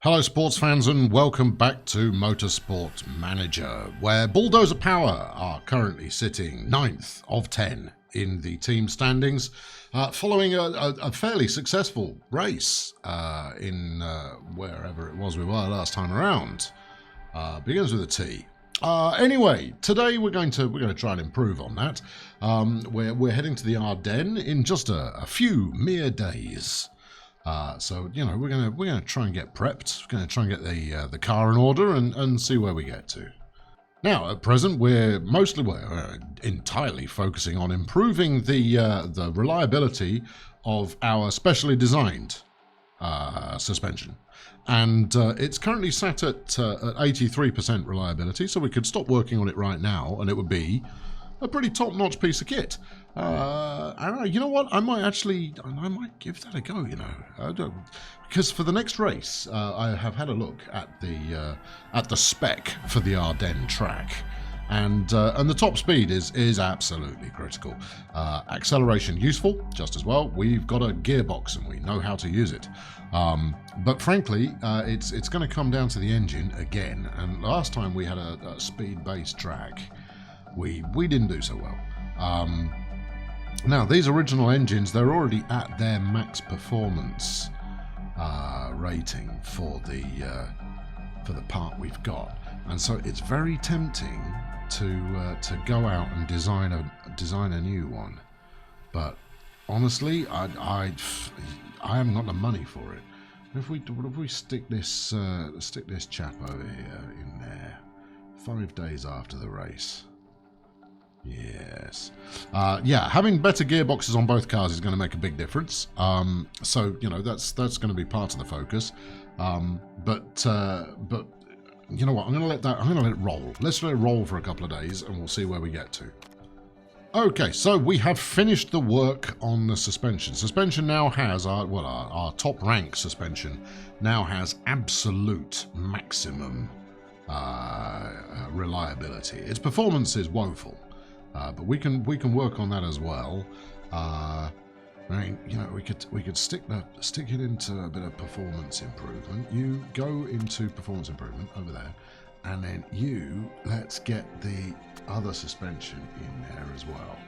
Hello sports fans and welcome back to Motorsport Manager, where Bulldozer Power are currently sitting 9th of 10 in the team standings, following a fairly successful race in wherever it was we were last time around. Begins with a T. Anyway, today we're going to try and improve on that. We're heading to the Ardennes in just a few mere days. So you know we're gonna try and get prepped. We're gonna try and get the car in order and see where we get to. Now at present we're entirely focusing on improving the reliability of our specially designed suspension, and it's currently sat at 83% reliability. So we could stop working on it right now, and it would be a pretty top-notch piece of kit. You know what? I might give that a go. You know, because for the next race, I have had a look at the spec for the Ardennes track, and the top speed is absolutely critical. Acceleration useful just as well. We've got a gearbox and we know how to use it. But frankly, it's going to come down to the engine again. And last time we had a speed-based track, we didn't do so well. Now these original engines, they're already at their max performance rating for the part we've got, and so it's very tempting to go out and design a new one. But honestly, I haven't got the money for it. What if we stick this chap over here in there 5 days after the race? Yes. Yeah, having better gearboxes on both cars is going to make a big difference. So, you know, that's going to be part of the focus. But you know what? I'm going to let it roll. Let's let it roll for a couple of days and we'll see where we get to. Okay, so we have finished the work on the suspension. Suspension now has our top rank suspension now has absolute maximum reliability. Its performance is woeful. But we can work on that as well. I mean, you know, we could stick it into a bit of performance improvement. You go into performance improvement over there, and then let's get the other suspension in there as well.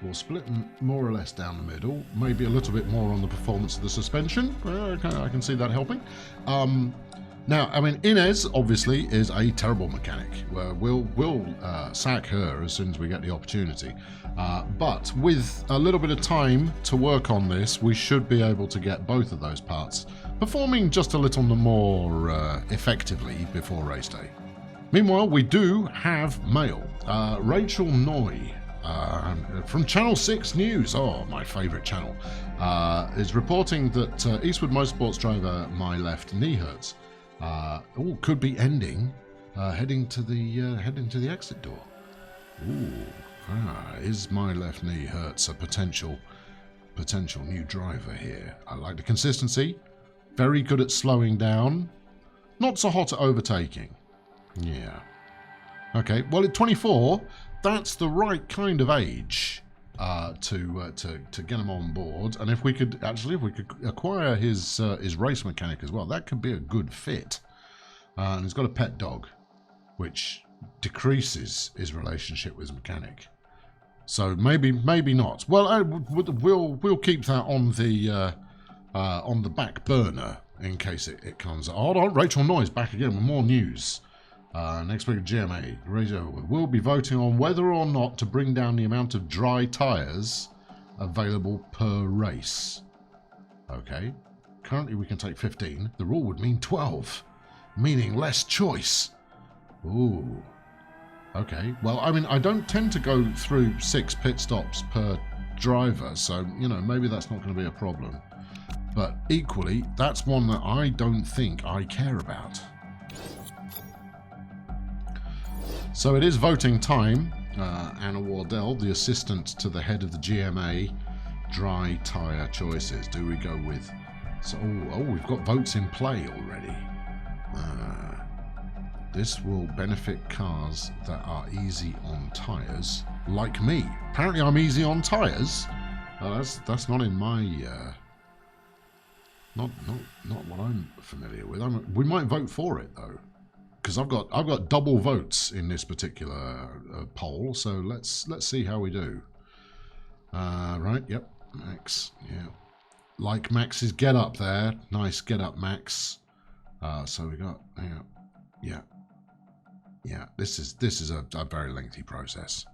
We'll split them more or less down the middle. Maybe a little bit more on the performance of the suspension. I can see that helping. Now, I mean, Inez obviously is a terrible mechanic. We'll sack her as soon as we get the opportunity. But with a little bit of time to work on this, we should be able to get both of those parts performing just a little more effectively before race day. Meanwhile, we do have mail. Rachel Noy from Channel 6 News, my favourite channel, is reporting that Eastwood Motorsports driver My Left Knee Hurts. Could be heading to the exit door. Is My Left Knee Hurts a potential new driver here? I like the consistency. Very good at slowing down. Not so hot at overtaking. Yeah. Okay. Well, at 24, that's the right kind of age to get him on board. And if we could acquire his race mechanic as well, that could be a good fit. And he's got a pet dog, which decreases his relationship with his mechanic. So maybe not. Well, we'll keep that on the back burner in case it comes. Hold on, Rachel Noy's back again with more news. Next week at GMA, we'll be voting on whether or not to bring down the amount of dry tyres available per race. Okay, currently we can take 15. The rule would mean 12, meaning less choice. Ooh. Okay, well, I mean, I don't tend to go through 6 pit stops per driver, so, you know, maybe that's not going to be a problem. But equally, that's one that I don't think I care about. So it is voting time. Anna Wardell, the assistant to the head of the GMA, dry tyre choices. Do we go with... So, we've got votes in play already. This will benefit cars that are easy on tyres, like me. Apparently I'm easy on tyres. That's not in my Not what I'm familiar with. We might vote for it though, because I've got double votes in this particular poll. So let's see how we do. Right. Yep. Max. Yeah. Like Max's get up there. Nice get up, Max. So we got. Yeah. This is a very lengthy process,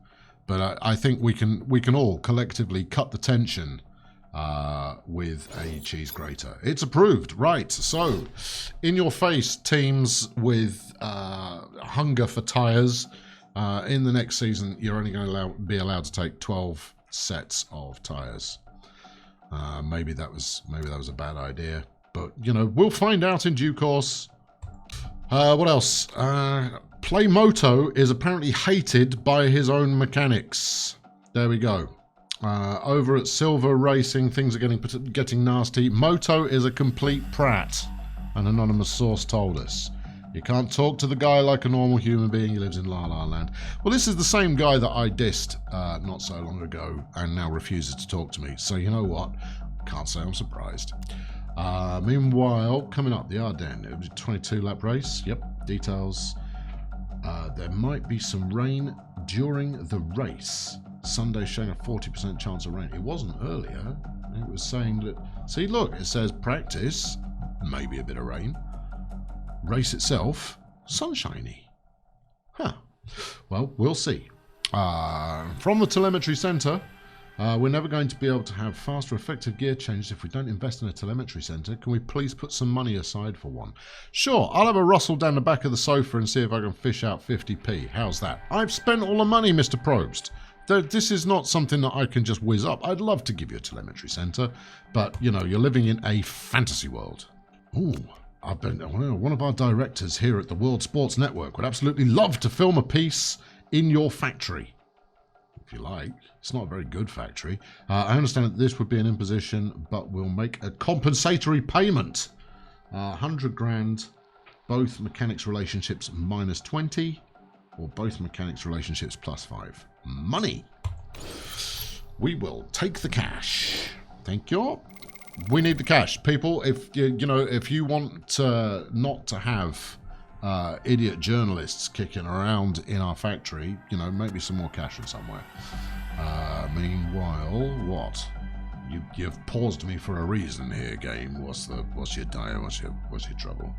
but I think we can all collectively cut the tension with a cheese grater. It's approved. Right, so in your face, teams with hunger for tyres. In the next season, you're only going to be allowed to take 12 sets of tyres. Maybe that was a bad idea, but you know, we'll find out in due course. What else? Play Moto is apparently hated by his own mechanics. There we go. Over at Silver Racing, things are getting nasty. Moto is a complete prat, an anonymous source told us. You can't talk to the guy like a normal human being. He lives in La La Land. Well, this is the same guy that I dissed not so long ago and now refuses to talk to me. So you know what? Can't say I'm surprised. Meanwhile, coming up, the Ardennes. It was a 22-lap race. Yep, details. There might be some rain during the race. Sunday showing a 40% chance of rain. It wasn't earlier. It was saying that... See, look, it says practice, maybe a bit of rain. Race itself, sunshiny. Huh. Well, we'll see. From the telemetry centre, we're never going to be able to have faster, effective gear changes if we don't invest in a telemetry centre. Can we please put some money aside for one? Sure, I'll have a rustle down the back of the sofa and see if I can fish out 50p. How's that? I've spent all the money, Mr. Probst. This is not something that I can just whiz up. I'd love to give you a telemetry centre, but, you know, you're living in a fantasy world. Ooh, one of our directors here at the World Sports Network would absolutely love to film a piece in your factory. If you like. It's not a very good factory. I understand that this would be an imposition, but we'll make a compensatory payment. 100 grand, both mechanics relationships minus 20, or both mechanics relationships plus 5. Money. We will take the cash. Thank you. We need the cash, people. If if you want not to have idiot journalists kicking around in our factory, maybe some more cash in somewhere. Meanwhile, what? You've paused me for a reason here, game. What's your dire? What's your trouble?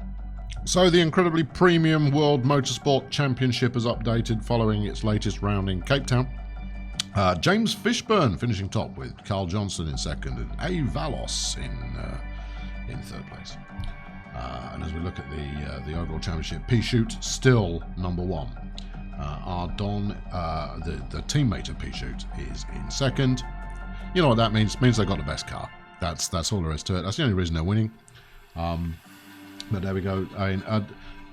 So the incredibly premium World Motorsport Championship has updated following its latest round in Cape Town. James Fishburne finishing top with Carl Johnson in second and A. Valos in third place. And as we look at the overall championship, P-Shoot still number one. Ardennes, the teammate of P-Shoot, is in second. You know what that means? It means they got the best car. That's all there is to it. That's the only reason they're winning. But there we go.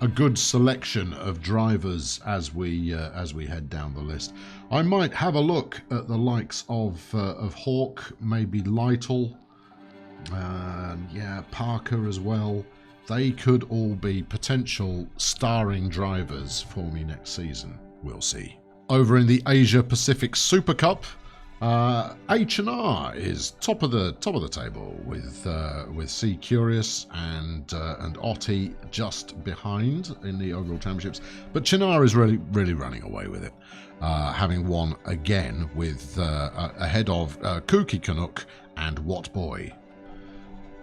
A good selection of drivers as we head down the list. I might have a look at the likes of Hawk, maybe Lytle, Parker as well. They could all be potential starring drivers for me next season. We'll see. Over in the Asia Pacific Super Cup, H&R is top of the table with C Curious and Otti just behind in the overall championships, but Chinar is really running away with it, having won again with ahead of Kooky Canuck and What Boy.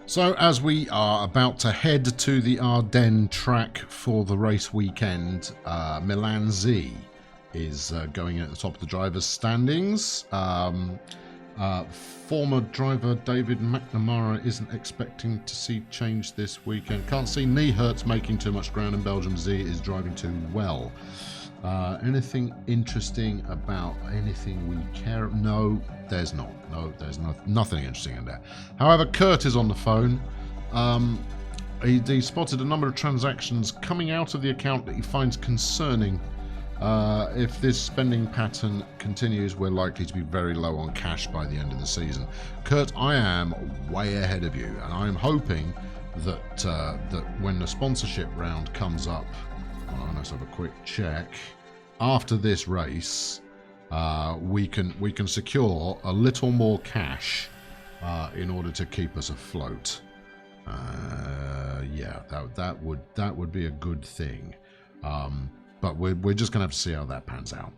So as we are about to head to the Ardennes track for the race weekend, Milan Z is going at the top of the drivers' standings. Former driver David McNamara isn't expecting to see change this weekend. Can't see Niehertz making too much ground in Belgium. Z is driving too well. Anything interesting about anything we care? No, there's not. No, there's nothing interesting in there. However, Kurt is on the phone. He spotted a number of transactions coming out of the account that he finds concerning. If this spending pattern continues, we're likely to be very low on cash by the end of the season. Kurt, I am way ahead of you, and I'm hoping that when the sponsorship round comes up, let's have a quick check. After this race, we can secure a little more cash in order to keep us afloat. Yeah, that would be a good thing. But we're just going to have to see how that pans out.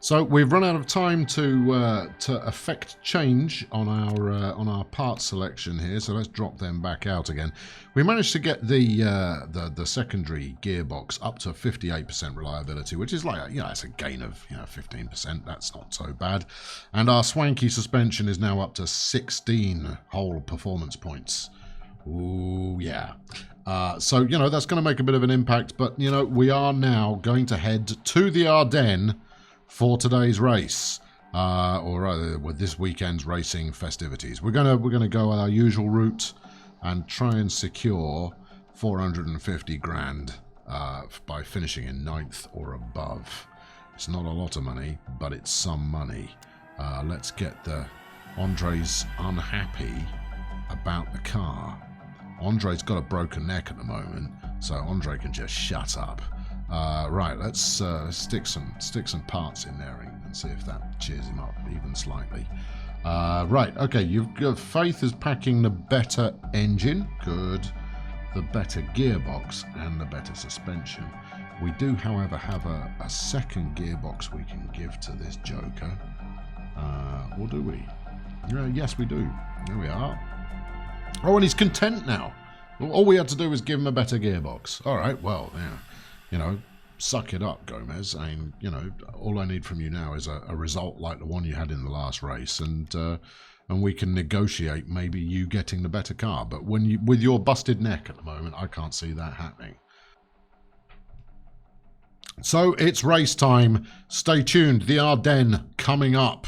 So we've run out of time to affect change on our part selection here. So let's drop them back out again. We managed to get the secondary gearbox up to 58% reliability, which is like, it's a gain of 15%. That's not so bad. And our swanky suspension is now up to 16 whole performance points. Ooh, yeah. So that's going to make a bit of an impact. But we are now going to head to the Ardennes for today's race, or rather with this weekend's racing festivities. We're gonna go our usual route and try and secure 450 grand by finishing in 9th or above. It's not a lot of money, but it's some money. Let's get Andre's unhappy about the car. Andre's got a broken neck at the moment, so Andre can just shut up. Right, let's stick some parts in there and see if that cheers him up even slightly. Right, okay, you've got Faith is packing the better engine, good, the better gearbox and the better suspension. We do, however, have a second gearbox we can give to this joker. Or do we? Yes, we do. There we are. Oh, and he's content now. All we had to do was give him a better gearbox. All right, well, yeah. Suck it up, Gomez. I mean, all I need from you now is a result like the one you had in the last race, and we can negotiate maybe you getting the better car. But with your busted neck at the moment, I can't see that happening. So it's race time. Stay tuned. The Ardennes coming up.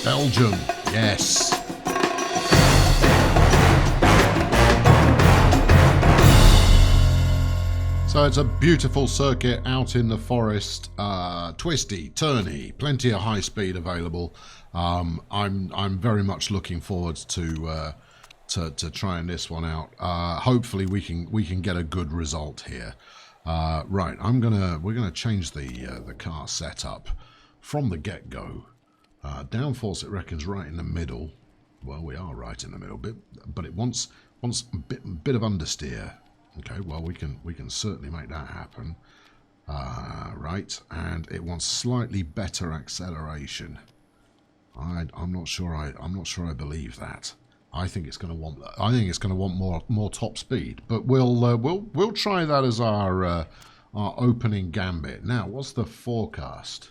Belgium, yes. So it's a beautiful circuit out in the forest, twisty, turny, plenty of high speed available. I'm very much looking forward to trying this one out. Hopefully we can get a good result here. Right, we're gonna change the car setup from the get-go. Downforce, it reckons, right in the middle. Well, we are right in the middle, but it wants a bit of understeer. Okay, well, we can certainly make that happen. Right, and it wants slightly better acceleration. I'm not sure I believe that. I think it's going to want more top speed. But we'll try that as our opening gambit. Now, what's the forecast?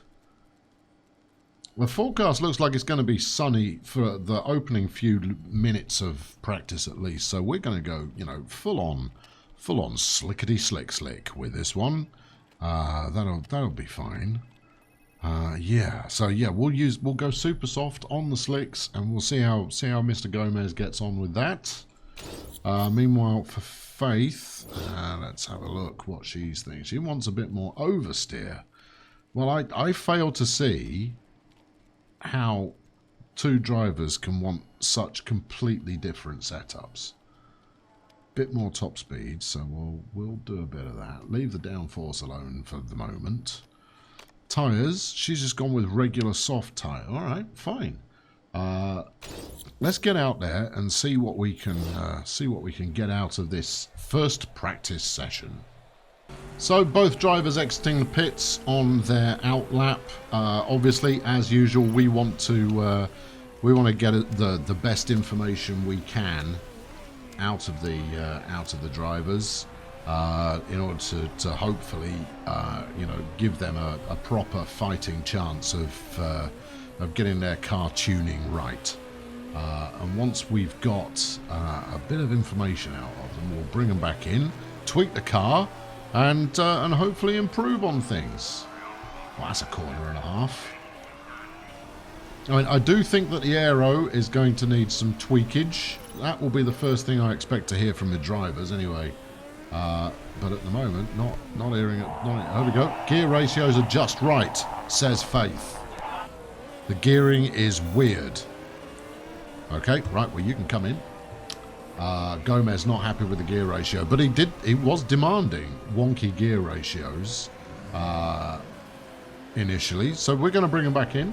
The forecast looks like it's going to be sunny for the opening few minutes of practice at least. So we're going to go, full on slickety slick with this one. That'll be fine. Yeah. So yeah, we'll go super soft on the slicks, and we'll see how Mr. Gomez gets on with that. Meanwhile, for Faith, let's have a look what she's thinking. She wants a bit more oversteer. Well, I fail to see how two drivers can want such completely different setups. Bit more top speed, so we'll do a bit of that. Leave the downforce alone for the moment. Tyres, she's just gone with regular soft tyre. All right, fine. Let's get out there and see what we can get out of this first practice session. So both drivers exiting the pits on their out lap. Obviously, as usual, we want to get the best information we can out of the drivers in order to hopefully give them a proper fighting chance of getting their car tuning right. And once we've got a bit of information out of them, we'll bring them back in, tweak the car, and hopefully improve on things. Well, that's a corner and a half. I mean, I do think that the aero is going to need some tweakage. That will be the first thing I expect to hear from the drivers anyway. But at the moment, not hearing it. There we go. Gear ratios are just right, says Faith. The gearing is weird. Okay, right, well, you can come in. Gomez not happy with the gear ratio, but he was demanding wonky gear ratios initially. So we're going to bring him back in.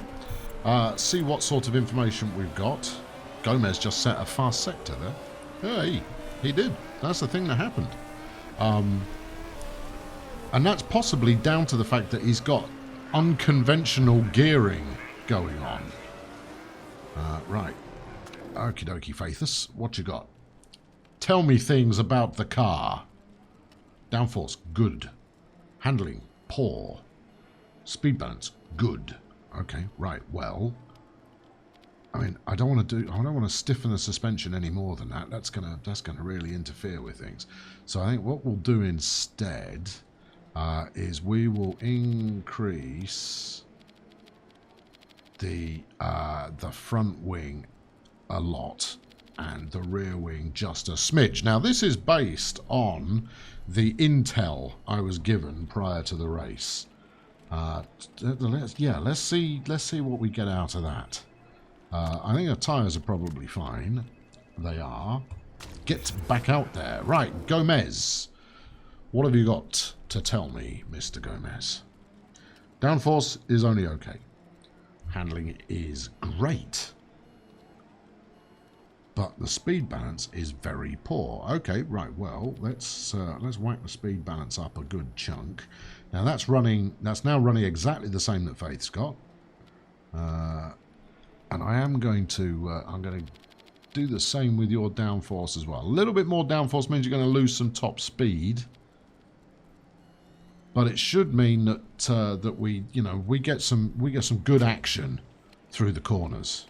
See what sort of information we've got. Gomez just set a fast sector there. Hey, He did. That's the thing that happened. And that's possibly down to the fact that he's got unconventional gearing going on. Right. Okie dokie, Faithus. What you got? Tell me things about the car. Downforce, good. Handling, poor. Speed balance, good. Okay, right, well. I mean, I don't want to stiffen the suspension any more than that. That's gonna really interfere with things. So I think what we'll do instead is we will increase the front wing a lot and the rear wing just a smidge. Now this is based on the intel I was given prior to the race. Let's see what we get out of that. I think the tyres are probably fine. They are. Get back out there. Right, Gomez. What have you got to tell me, Mr. Gomez? Downforce is only okay. Handling is great. But the speed balance is very poor. Okay, right, well, let's whack the speed balance up a good chunk. Now that's now running exactly the same that Faith's got. And I'm going to do the same with your downforce as well. A little bit more downforce means you're going to lose some top speed, but it should mean that we get some good action through the corners.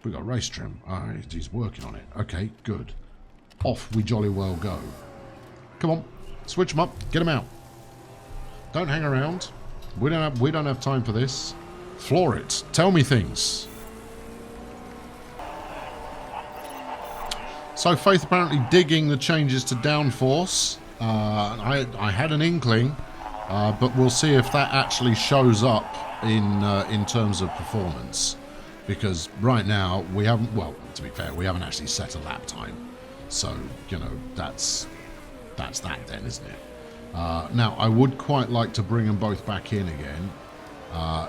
We got race trim. Alright, he's working on it. Okay, good. Off we jolly well go. Come on, switch them up, get them out. Don't hang around. We don't have time for this. Floor it. Tell me things. So Faith apparently digging the changes to downforce. I had an inkling, but we'll see if that actually shows up in terms of performance. Because right now we haven't. Well, to be fair, we haven't actually set a lap time. So that's that then, isn't it? Now I would quite like to bring them both back in again.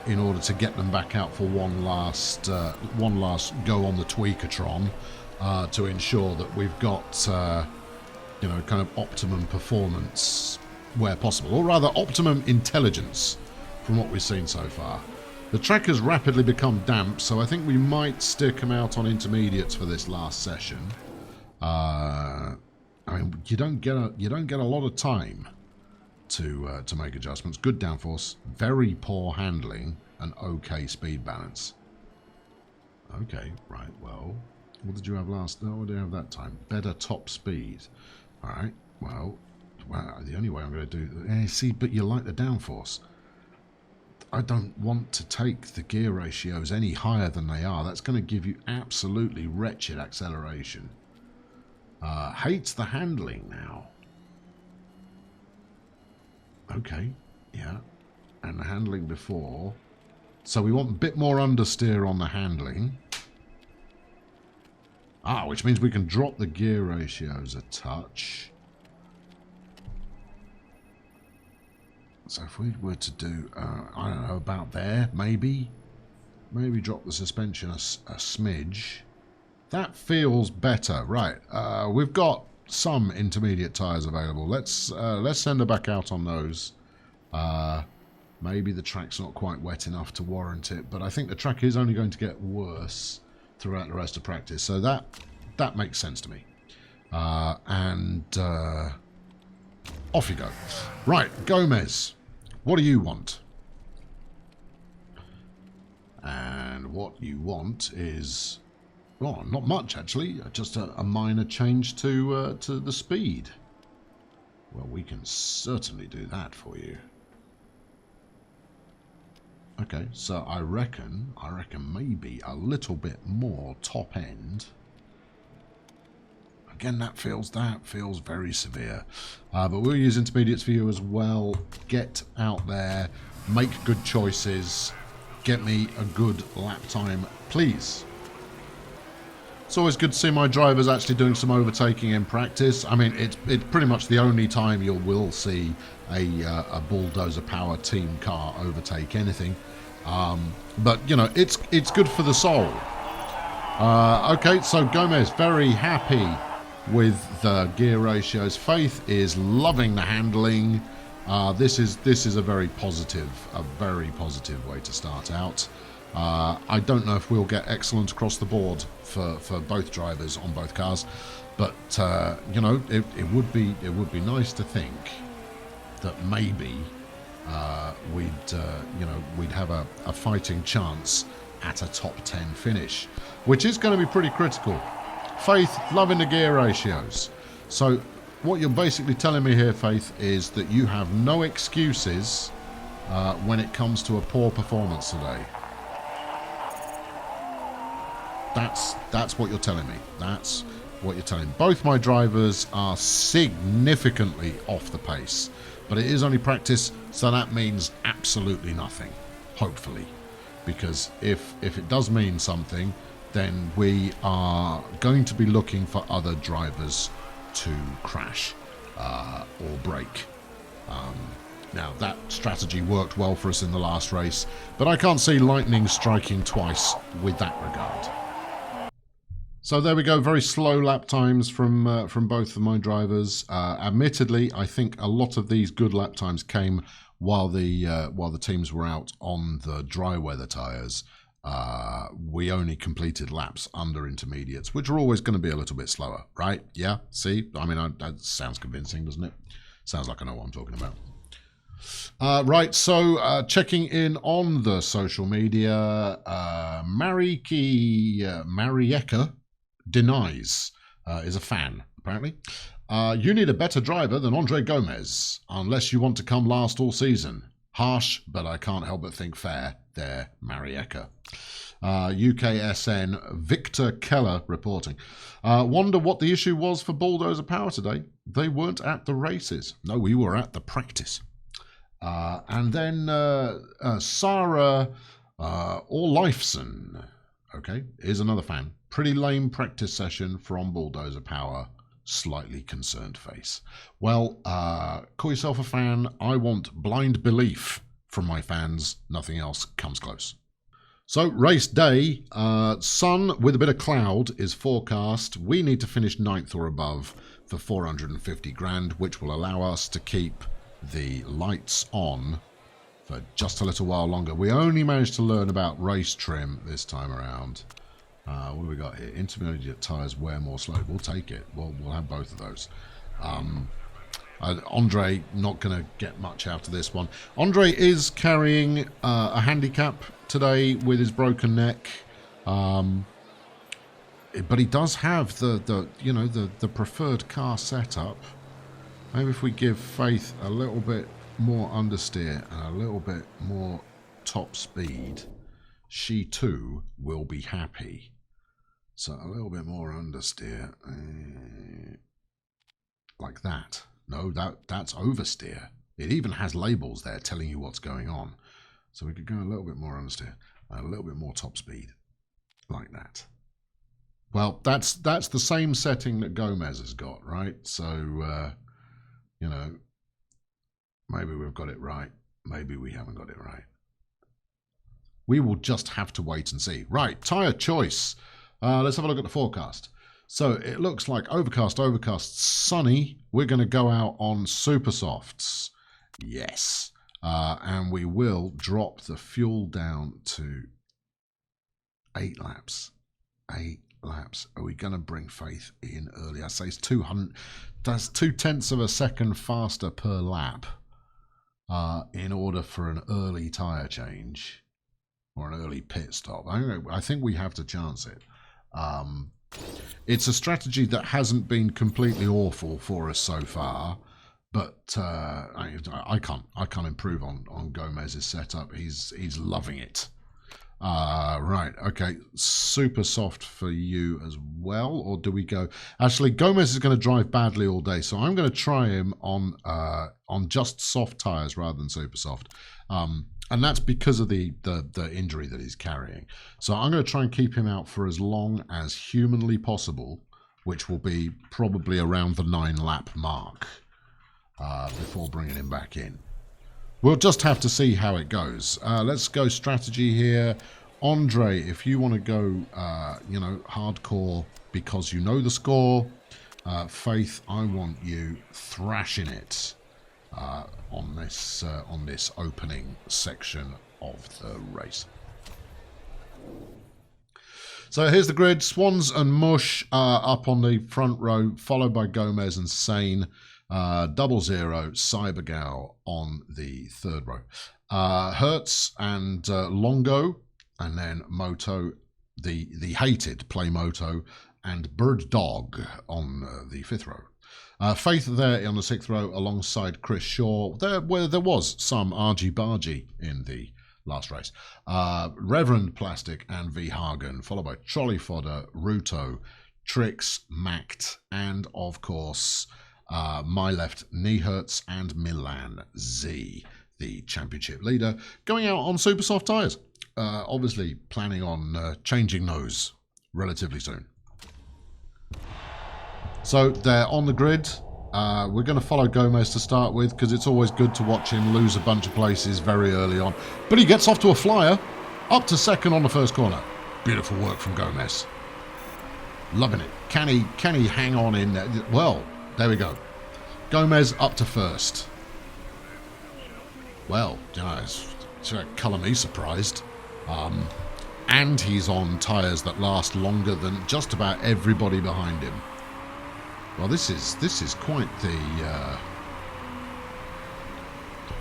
In order to get them back out for one last go on the Tweakatron, to ensure that we've got kind of optimum performance where possible, or rather optimum intelligence from what we've seen so far. The track has rapidly become damp, so I think we might stick them out on intermediates for this last session. I mean, you don't get a lot of time to make adjustments. Good downforce, very poor handling, and okay speed balance. Okay, right, well, what did you have last? No, what did you have that time? Better top speed. All right, well, the only way I'm going to do... see, but you like the downforce. I don't want to take the gear ratios any higher than they are. That's going to give you absolutely wretched acceleration. Hates the handling now. Okay, yeah. And the handling before. So we want a bit more understeer on the handling. Which means we can drop the gear ratios a touch. So if we were to do, I don't know, about there, maybe drop the suspension a smidge. That feels better. Right, we've got some intermediate tyres available. Let's send her back out on those. Maybe the track's not quite wet enough to warrant it, but I think the track is only going to get worse throughout the rest of practice. So that makes sense to me. And off you go. Right, Gomez. What do you want? And what you want is, well, not much actually, just a minor change to the speed. Well, we can certainly do that for you. Okay, so I reckon maybe a little bit more top end. Again, that feels very severe. But we'll use intermediates for you as well. Get out there, make good choices, get me a good lap time, please. It's always good to see my drivers actually doing some overtaking in practice. I mean, it's pretty much the only time you will see a bulldozer power team car overtake anything. But you know, it's good for the soul. Okay, so Gomez very happy with the gear ratios. Faith is loving the handling. This is a very positive way to start out. I don't know if we'll get excellent across the board for both drivers on both cars, but you know, it would be nice to think that maybe we'd have a fighting chance at a top 10 finish, which is going to be pretty critical. Faith loving the gear ratios. So what you're basically telling me here, Faith, is that you have no excuses when it comes to a poor performance today. That's what you're telling me. That's what you're telling me. Both my drivers are significantly off the pace, but it is only practice, so that means absolutely nothing, hopefully, because if it does mean something, then we are going to be looking for other drivers to crash or break. Now, that strategy worked well for us in the last race, but I can't see lightning striking twice with that regard. So there we go, very slow lap times from both of my drivers. Admittedly, I think a lot of these good lap times came while the teams were out on the dry weather tyres. We only completed laps under intermediates, which are always going to be a little bit slower, right? Yeah, see? I mean, that sounds convincing, doesn't it? Sounds like I know what I'm talking about. Right, so checking in on the social media, Marieka denies, is a fan, apparently. You need a better driver than Andre Gomez, unless you want to come last all season. Harsh, but I can't help but think fair there, Marieka. UKSN, Victor Keller reporting. Wonder what the issue was for Bulldozer Power today. They weren't at the races. No, we were at the practice. And then Sarah Orleifson, okay, is another fan. Pretty lame practice session from Bulldozer Power. Slightly concerned face. Well, call yourself a fan. I want blind belief from my fans. Nothing else comes close. So, race day, sun with a bit of cloud is forecast. We need to finish 9th or above for 450 grand, which will allow us to keep the lights on for just a little while longer. We only managed to learn about race trim this time around. What do we got here? Intermediate tyres wear more slowly. We'll take it. We'll have both of those. Andre not going to get much out of this one. Andre is carrying a handicap today with his broken neck, but he does have the preferred car setup. Maybe if we give Faith a little bit more understeer and a little bit more top speed, she too will be happy. So a little bit more understeer, like that. No, that's oversteer. It even has labels there telling you what's going on. So we could go a little bit more understeer, a little bit more top speed, like that. Well, that's the same setting that Gomez has got, right? So, you know, maybe we've got it right. Maybe we haven't got it right. We will just have to wait and see. Right, tyre choice. Let's have a look at the forecast. So it looks like overcast, sunny. We're going to go out on super softs. Yes. And we will drop the fuel down to 8 laps. 8 laps. Are we going to bring Faith in early? I say it's 200. That's 0.2 of a second faster per lap in order for an early tyre change or an early pit stop. I think we have to chance it. It's a strategy that hasn't been completely awful for us so far, but I can't improve on Gomez's setup. He's loving it. Right, okay, super soft for you as well, or do we go? Actually, Gomez is going to drive badly all day, so I'm going to try him on just soft tyres rather than super soft. And that's because of the injury that he's carrying. So I'm going to try and keep him out for as long as humanly possible, which will be probably around the 9-lap mark before bringing him back in. We'll just have to see how it goes. Let's go strategy here. Andre, if you want to go, hardcore because you know the score, Faith, I want you thrashing it on this opening section of the race. So here's the grid. Swans and Mush up on the front row, followed by Gomez and Sane. 00, Cybergal on the third row. Hertz and Longo, and then Moto, the hated Play Moto, and Bird Dog on the fifth row. Faith there on the sixth row alongside Chris Shaw, where there was some argy-bargy in the last race. Reverend Plastic and V Hagen, followed by Trolley Fodder, Ruto, Trix, Mact, and of course my left, Niehertz and Milan Z, the championship leader, going out on super soft tyres. Obviously planning on changing those relatively soon. So they're on the grid. We're going to follow Gomez to start with because it's always good to watch him lose a bunch of places very early on. But he gets off to a flyer, up to second on the first corner. Beautiful work from Gomez. Loving it. Can he hang on in there? Well, there we go. Gomez up to first. Well, you know, it's colour me surprised. And he's on tyres that last longer than just about everybody behind him. Well, this is quite the.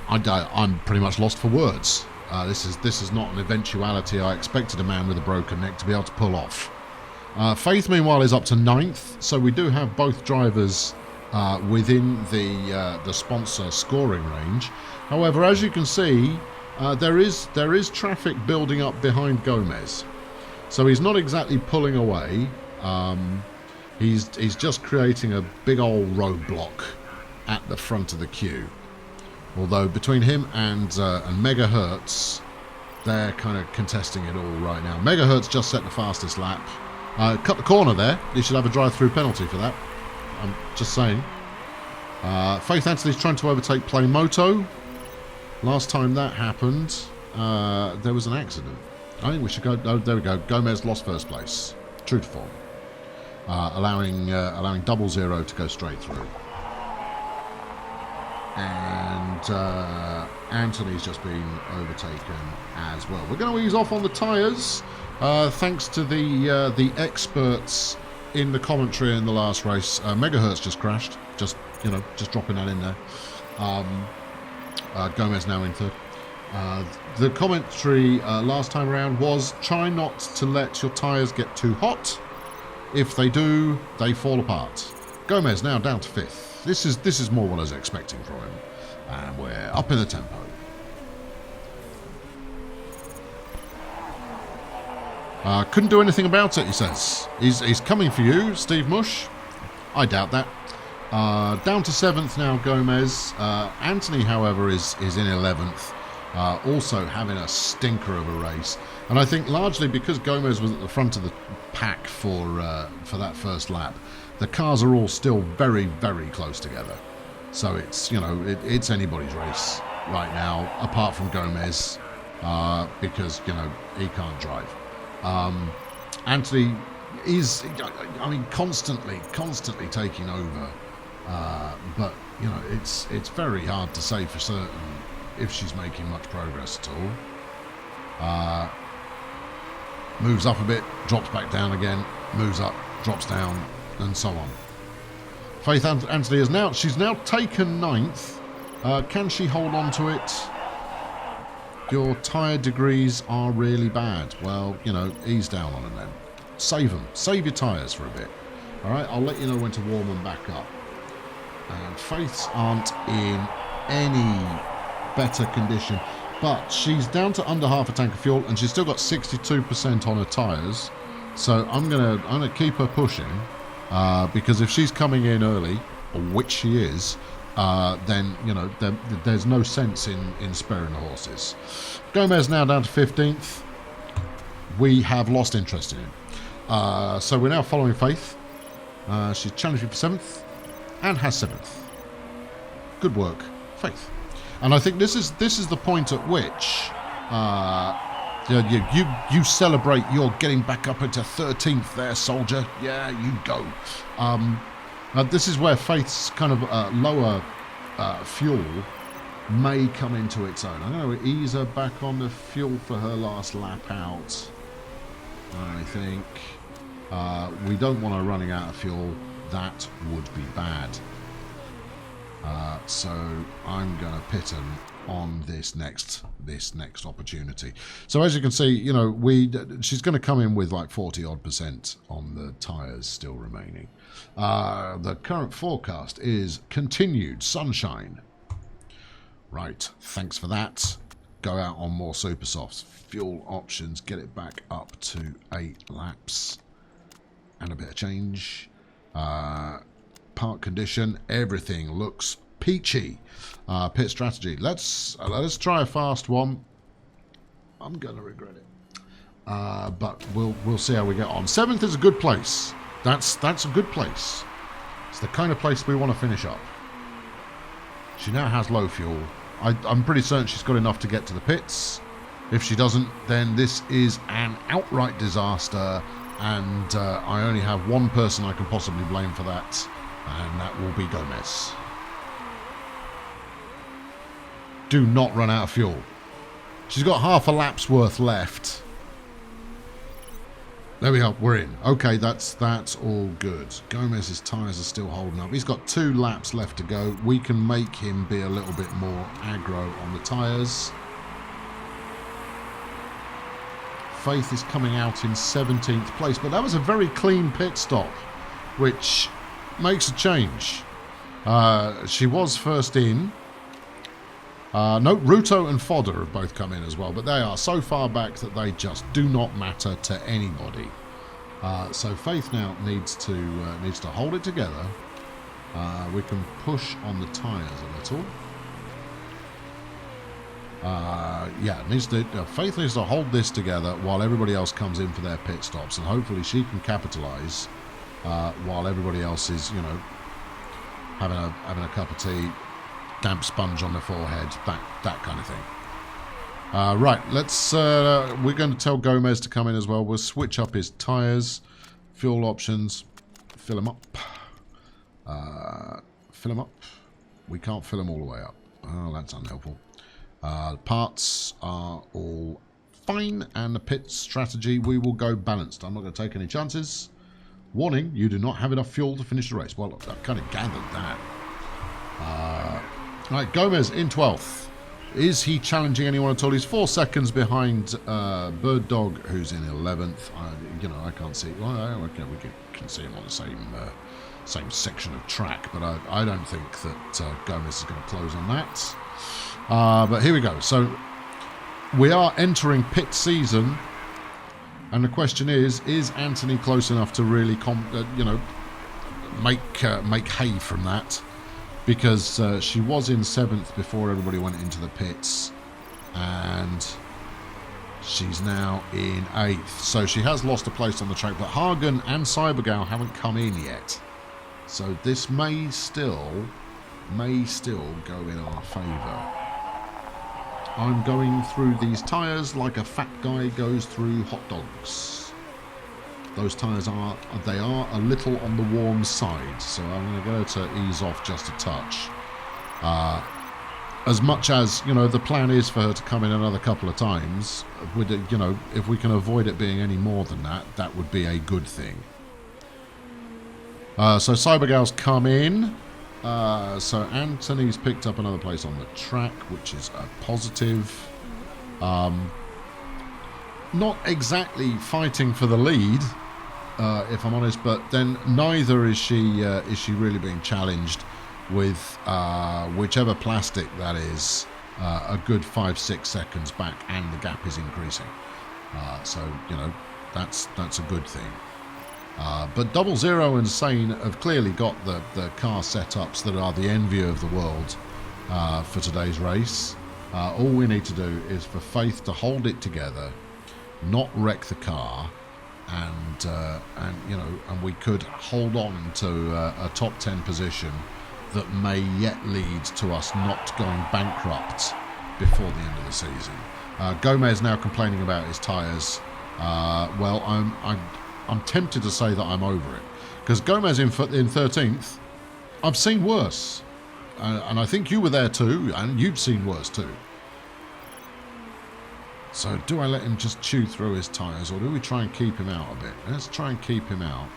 I'm pretty much lost for words. This is not an eventuality I expected a man with a broken neck to be able to pull off. Faith, meanwhile, is up to 9th, so we do have both drivers within the sponsor scoring range. However, as you can see, there is traffic building up behind Gomez, so he's not exactly pulling away. He's just creating a big old roadblock at the front of the queue. Although between him and Megahertz, they're kind of contesting it all right now. Megahertz just set the fastest lap. Cut the corner there. He should have a drive-through penalty for that. I'm just saying. Faith Anthony's trying to overtake Play Moto. Last time that happened, there was an accident. I think we should go. Oh, there we go. Gomez lost first place. True to form. Allowing 00 to go straight through. And Anthony's just been overtaken as well. We're going to ease off on the tyres, thanks to the experts in the commentary in the last race. Megahertz just crashed, just dropping that in there. Gomez now in third. The commentary last time around was try not to let your tyres get too hot. If they do, they fall apart. Gomez now down to 5th. This is more what I was expecting from him. And we're up in the tempo. Couldn't do anything about it, he says. He's coming for you, Steve Mush. I doubt that. Down to 7th now, Gomez. Anthony, however, is in 11th. Also having a stinker of a race. And I think largely because Gomez was at the front of the pack for that first lap, the cars are all still very, very close together. So it's, it's anybody's race right now, apart from Gomez, because, he can't drive. Anthony is, constantly taking over. But, it's very hard to say for certain if she's making much progress at all. Moves up a bit, drops back down again, moves up, drops down, and so on. Faith Anthony she's now taken 9th. Can she hold on to it? Your tyre degrees are really bad. Well, ease down on them then. Save them. Save your tyres for a bit. All right, I'll let you know when to warm them back up. And Faith's aren't in any better condition. But she's down to under half a tank of fuel, and she's still got 62% on her tyres. So I'm gonna keep her pushing, because if she's coming in early, which she is, then there's no sense in sparing the horses. Gomez now down to 15th. We have lost interest in him. So we're now following Faith. She's challenging for 7th and has 7th. Good work, Faith. And I think this is the point at which you celebrate your getting back up into 13th there, soldier. Yeah, you go. This is where Faith's kind of lower fuel may come into its own. I'm going to ease her back on the fuel for her last lap out. I think we don't want her running out of fuel. That would be bad. So I'm going to pit him on this next opportunity. So as you can see, you know, she's going to come in with like 40% on the tyres still remaining. The current forecast is continued sunshine. Right, thanks for that. Go out on more super softs. Fuel options, get it back up to 8 laps. And a bit of change. Park condition, everything looks peachy. Pit strategy. Let's try a fast one. I'm gonna regret it. But we'll see how we get on. 7th is a good place. That's a good place. It's the kind of place we want to finish up. She now has low fuel. I'm pretty certain she's got enough to get to the pits. If she doesn't, then this is an outright disaster, and I only have one person I can possibly blame for that, and that will be Gomez. Do not run out of fuel. She's got half a lap's worth left. There we are, we're in. Okay, that's all good. Gomez's tyres are still holding up. He's got 2 laps left to go. We can make him be a little bit more aggro on the tyres. Faith is coming out in 17th place, but that was a very clean pit stop, which makes a change. She was first in. No, Ruto and Fodder have both come in as well, but they are so far back that they just do not matter to anybody. So Faith now needs to hold it together. We can push on the tyres a little. Yeah, Faith needs to hold this together while everybody else comes in for their pit stops, and hopefully she can capitalise while everybody else is, you know, having a cup of tea. Damp sponge on the forehead, that kind of thing. Right, we're going to tell Gomez to come in as well. We'll switch up his tyres, fuel options, fill them up. Fill them up. We can't fill them all the way up. Oh, that's unhelpful. Parts are all fine, and the pit strategy, we will go balanced. I'm not going to take any chances. Warning, you do not have enough fuel to finish the race. Well, I kind of gathered that. Right, Gomez in 12th. Is he challenging anyone at all? He's 4 seconds behind Bird Dog, who's in 11th. I can't see. Well, okay, we can see him on the same section of track, but I don't think that Gomez is going to close on that. But here we go. So we are entering pit season, and the question is Anthony close enough to really, make hay from that? Because she was in 7th before everybody went into the pits, and she's now in 8th. So she has lost a place on the track, but Hagen and Cybergal haven't come in yet. So this may still go in our favour. I'm going through these tyres like a fat guy goes through hot dogs. Those tyres are a little on the warm side, so I'm going to go to ease off just a touch. As much as, the plan is for her to come in another couple of times, if we can avoid it being any more than that, that would be a good thing. So Cybergal's come in. So Anthony's picked up another place on the track, which is a positive. Not exactly fighting for the lead, if I'm honest, but then neither is she really being challenged with whichever plastic that is, a good 5-6 seconds back, and the gap is increasing. So that's a good thing. But Double Zero and Sane have clearly got the car setups that are the envy of the world for today's race. All we need to do is for Faith to hold it together, not wreck the car, and we could hold on to a top 10 position that may yet lead to us not going bankrupt before the end of the season. Gomez now complaining about his tyres. Well, I'm tempted to say that I'm over it. Because Gomez in 13th, I've seen worse. And I think you were there too, and you've seen worse too. So do I let him just chew through his tyres, or do we try and keep him out a bit? Let's try and keep him out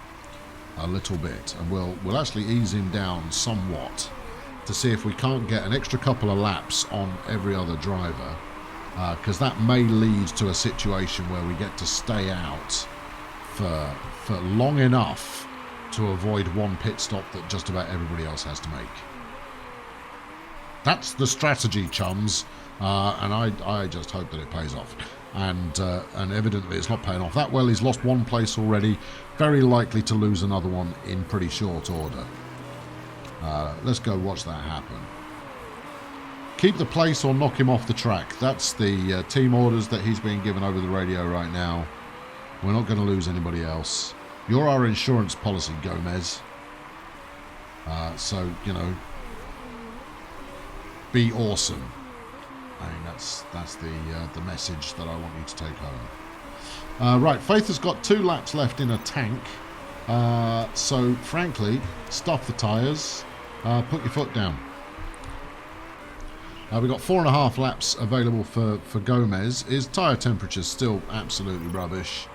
a little bit, and we'll actually ease him down somewhat to see if we can't get an extra couple of laps on every other driver, because that may lead to a situation where we get to stay out for long enough to avoid one pit stop that just about everybody else has to make. That's the strategy, chums, and I just hope that it pays off. And evidently it's not paying off that well. He's lost one place already, very likely to lose another one in pretty short order. Let's go watch that happen. Keep the place or knock him off the track. That's the team orders that he's being given over the radio right now. We're not going to lose anybody else. You're our insurance policy, Gomez. So, you know, be awesome. I mean, that's the message that I want you to take home. Right, Faith has got 2 laps left in a tank. So, frankly, stuff the tyres. Put your foot down. We've got 4.5 laps available for Gomez. His tyre temperature's still absolutely rubbish.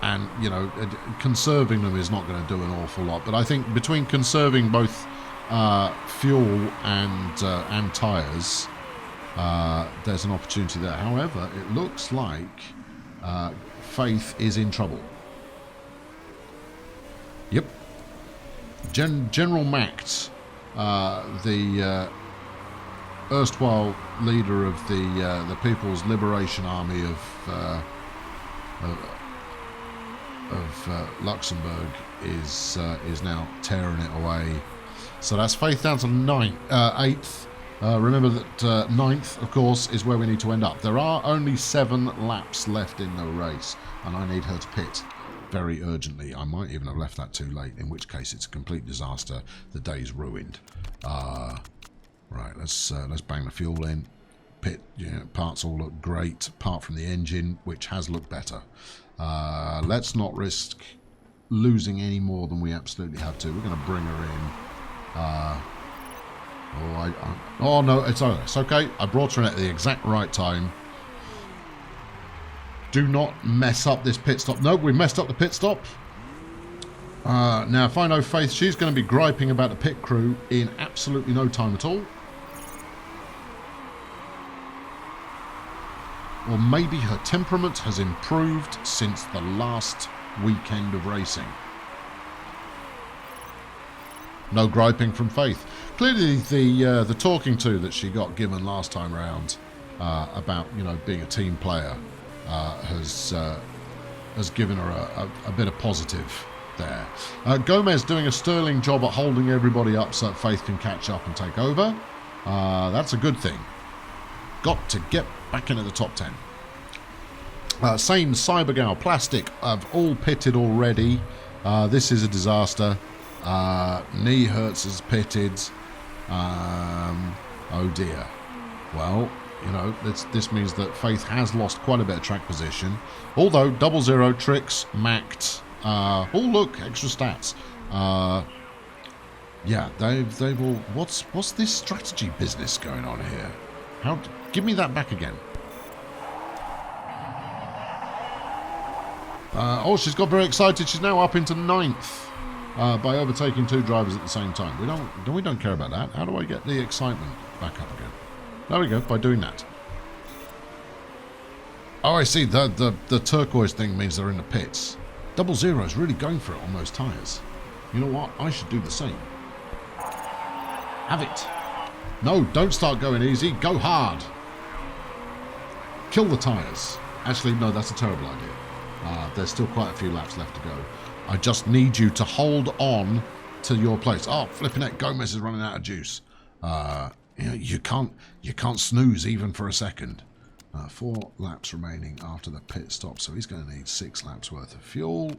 And, you know, conserving them is not going to do an awful lot. But I think between conserving both fuel and tyres, there's an opportunity there. However, it looks like Faith is in trouble. Yep. General Macht, the erstwhile leader of the People's Liberation Army of Luxembourg, is now tearing it away. So that's Faith down to 8th. Remember that 9th, of course, is where we need to end up. There are only 7 laps left in the race, and I need her to pit very urgently. I might even have left that too late, in which case it's a complete disaster. The day's ruined. Right, let's bang the fuel in. Pit, parts all look great, apart from the engine, which has looked better. Let's not risk losing any more than we absolutely have to. We're going to bring her in. Oh no, it's okay. I brought her in at the exact right time. Do not mess up this pit stop. No, we messed up the pit stop. Now, if I know Faith, she's going to be griping about the pit crew in absolutely no time at all. Or maybe her temperament has improved since the last weekend of racing. No griping from Faith. Clearly, the talking to that she got given last time round about being a team player has given her a bit of positive there. Gomez doing a sterling job at holding everybody up so that Faith can catch up and take over. That's a good thing. Got to get back into the top 10. Same Cybergal, Plastic have all pitted already. This is a disaster. Knee Hurts has pitted. Oh dear. Well, this means that Faith has lost quite a bit of track position. Although 00, Tricks, Macht. Oh look, extra stats. Yeah, they've all. What's this strategy business going on here? Give me that back again. Oh, she's got very excited. She's now up into 9th by overtaking 2 drivers at the same time. We don't care about that. How do I get the excitement back up again? There we go, by doing that. Oh, I see. The turquoise thing means they're in the pits. 00 is really going for it on those tyres. You know what? I should do the same. Have it. No, don't start going easy. Go hard. Kill the tyres. Actually, no, that's a terrible idea. There's still quite a few laps left to go. I just need you to hold on to your place. Oh, flipping heck, Gomez is running out of juice. You can't snooze even for a second. 4 laps remaining after the pit stop, so he's going to need 6 laps worth of fuel.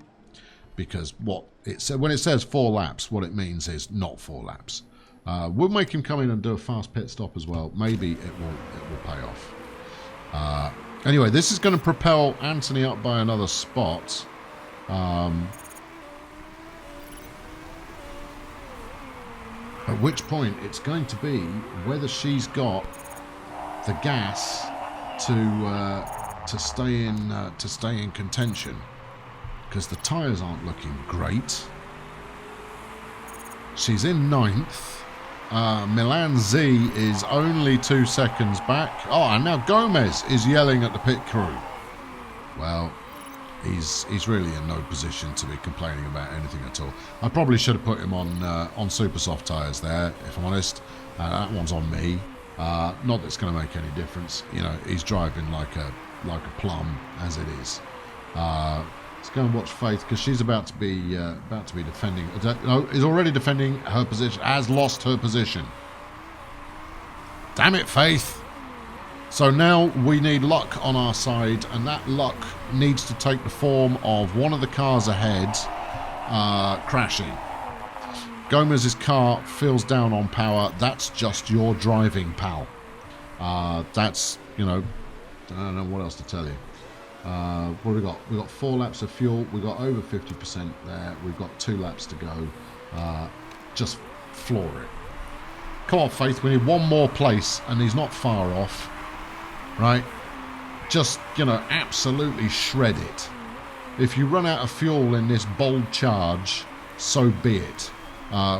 Because when it says 4 laps, what it means is not 4 laps. We'll make him come in and do a fast pit stop as well. Maybe it will pay off. Anyway, this is going to propel Anthony up by another spot. At which point it's going to be whether she's got the gas to stay in contention, because the tyres aren't looking great. She's in 9th. Milan Z is only 2 seconds back. Oh, and now Gomez is yelling at the pit crew. Well, he's really in no position to be complaining about anything at all. I probably should have put him on super soft tyres there, if I'm honest. That one's on me. Not that it's going to make any difference. You know, he's driving like a plum as it is. Let's go and watch Faith, because she's about to be defending. No, is already defending her position. Has lost her position. Damn it, Faith! So now we need luck on our side, and that luck needs to take the form of one of the cars ahead crashing. Gomez's car feels down on power. That's just your driving, pal. That's, you know, I don't know what else to tell you. What have we got? We've got 4 laps of fuel. We've got over 50% there. We've got 2 laps to go. Just floor it. Come on, Faith. We need one more place, and he's not far off. Right? Just, you know, absolutely shred it. If you run out of fuel in this bold charge, so be it.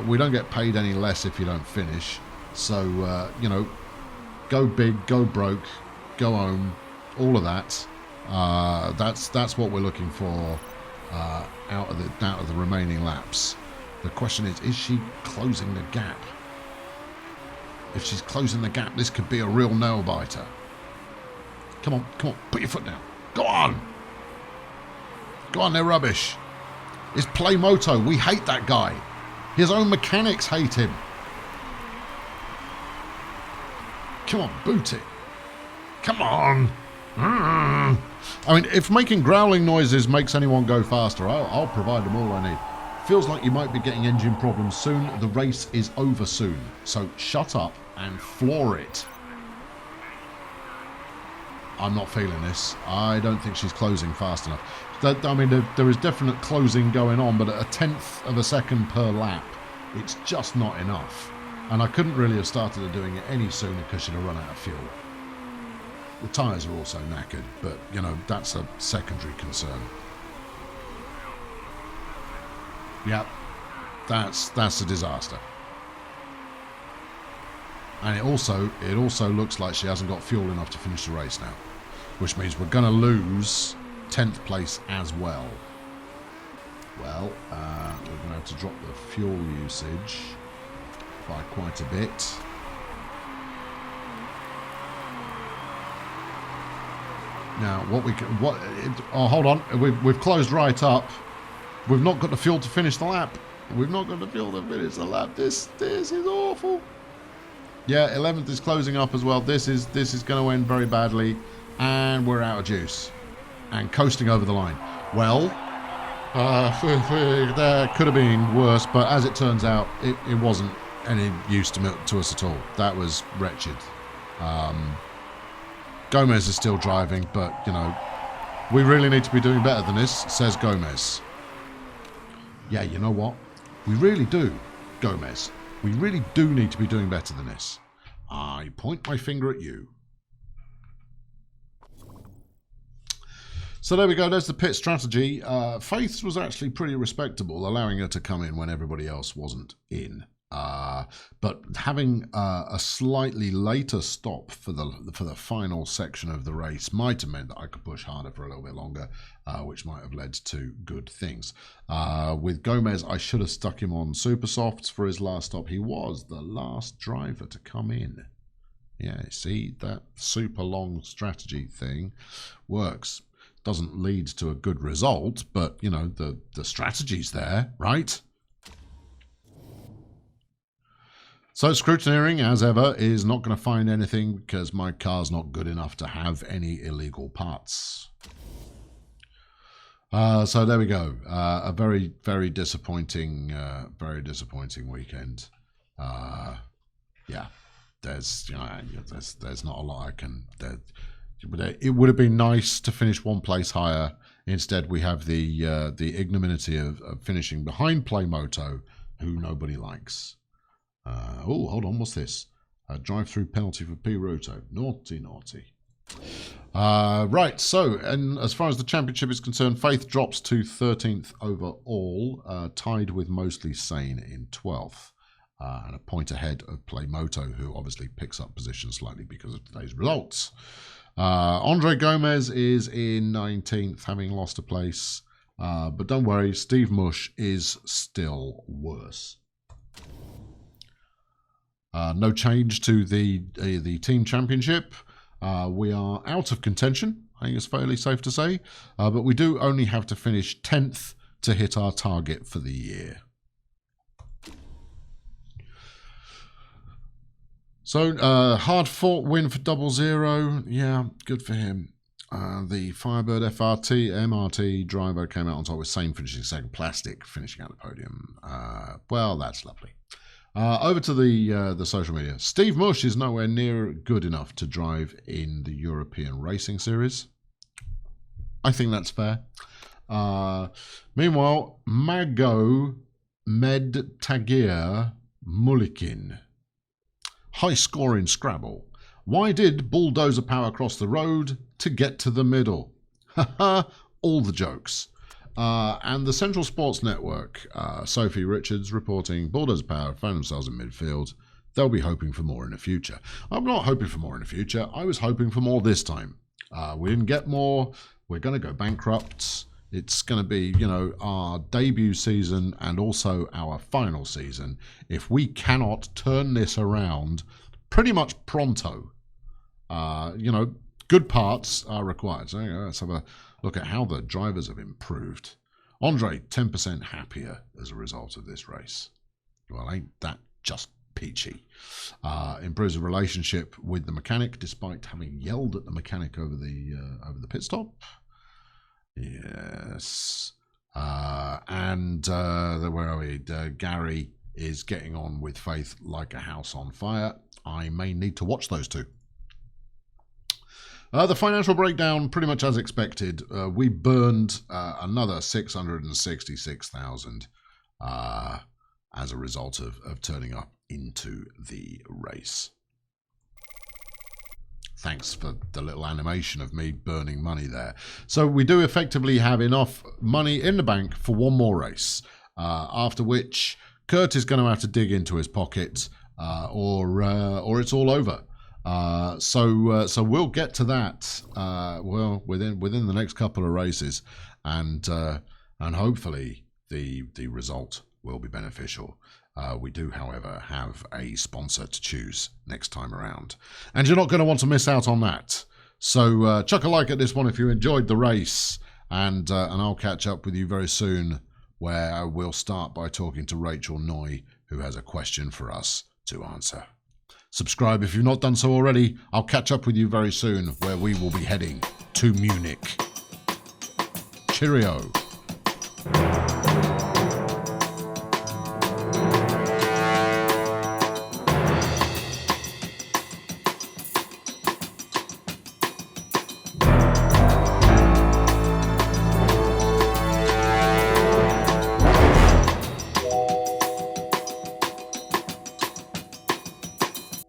We don't get paid any less if you don't finish. So, you know, go big, go broke, go home, all of that. That's what we're looking for out of the remaining laps. The question is she closing the gap? If she's closing the gap, this could be a real nail biter. Come on, put your foot down. Go on, they're rubbish. It's Play Moto. We hate that guy. His own mechanics hate him. Come on, boot it. Come on. I mean, if making growling noises makes anyone go faster, I'll provide them all I need. Feels like you might be getting engine problems soon. The race is over soon. So shut up and floor it. I'm not feeling this. I don't think she's closing fast enough. I mean, there is definite closing going on, but at a 1/10 of a second per lap, it's just not enough. And I couldn't really have started doing it any sooner because she'd have run out of fuel. The tyres are also knackered, but, you know, that's a secondary concern. Yep, that's a disaster. And it also looks like she hasn't got fuel enough to finish the race now, which means we're going to lose 10th place as well. Well, we're going to have to drop the fuel usage by quite a bit. Now, oh, hold on. We've closed right up. We've not got the fuel to finish the lap. This is awful. Yeah, 11th is closing up as well. This is going to end very badly, and we're out of juice and coasting over the line. Well, there could have been worse, but as it turns out, it wasn't any use to us at all. That was wretched. Gomez is still driving, but, you know, we really need to be doing better than this, says Gomez. Yeah, you know what? We really do, Gomez. We really do need to be doing better than this. I point my finger at you. So there we go. There's the pit strategy. Faith's was actually pretty respectable, allowing her to come in when everybody else wasn't in. But having a slightly later stop for the final section of the race might have meant that I could push harder for a little bit longer, which might have led to good things. With Gomez, I should have stuck him on super softs for his last stop. He was the last driver to come in. Yeah, see, that super long strategy thing works. Doesn't lead to a good result, but, you know, the strategy's there, right? So scrutineering, as ever, is not going to find anything because my car's not good enough to have any illegal parts. So there we go. A very, very disappointing weekend. Yeah, there's not a lot I can. It would have been nice to finish one place higher. Instead, we have the ignominy of finishing behind Playmoto, who nobody likes. Oh, hold on, what's this? A drive-through penalty for P. Ruto. Naughty, naughty. Right, so, and as far as the championship is concerned, Faith drops to 13th overall, tied with Mostly Sane in 12th, and a point ahead of Playmoto, who obviously picks up position slightly because of today's results. Andre Gomez is in 19th, having lost a place, but don't worry, Steve Mush is still worse. No change to the team championship. We are out of contention, I think it's fairly safe to say, but we do only have to finish 10th to hit our target for the year. So, hard-fought win for 00. Yeah, good for him. The Firebird FRT, MRT driver came out on top with Sane finishing second, Plastic finishing at the podium. Well, that's lovely. Over to the social media. Steve Mush is nowhere near good enough to drive in the European Racing Series. I think that's fair. Meanwhile, Mago Medtagir Mulikin. High score in Scrabble. Why did Bulldozer Power cross the road to get to the middle? Haha, all the jokes. And the Central Sports Network, Sophie Richards reporting Bulldozer Power found themselves in midfield. They'll be hoping for more in the future. I'm not hoping for more in the future. I was hoping for more this time. We didn't get more. We're going to go bankrupt. It's going to be, you know, our debut season and also our final season. If we cannot turn this around pretty much pronto, you know, good parts are required. So let's have a look at how the drivers have improved. Andre, 10% happier as a result of this race. Well, ain't that just peachy? Improves the relationship with the mechanic despite having yelled at the mechanic over the pit stop. Yes. And where are we? Gary is getting on with Faith like a house on fire. I may need to watch those two. The financial breakdown, pretty much as expected. We burned another 666,000 as a result of turning up into the race. Thanks for the little animation of me burning money there. So we do effectively have enough money in the bank for one more race, after which Kurt is going to have to dig into his pocket, or it's all over. So we'll get to that well within the next couple of races, and hopefully the result will be beneficial. We do, however, have a sponsor to choose next time around, and you're not going to want to miss out on that. So chuck a like at this one if you enjoyed the race, and I'll catch up with you very soon, where we'll start by talking to Rachel Noy, who has a question for us to answer. Subscribe if you've not done so already. I'll catch up with you very soon, where we will be heading to Munich. Cheerio.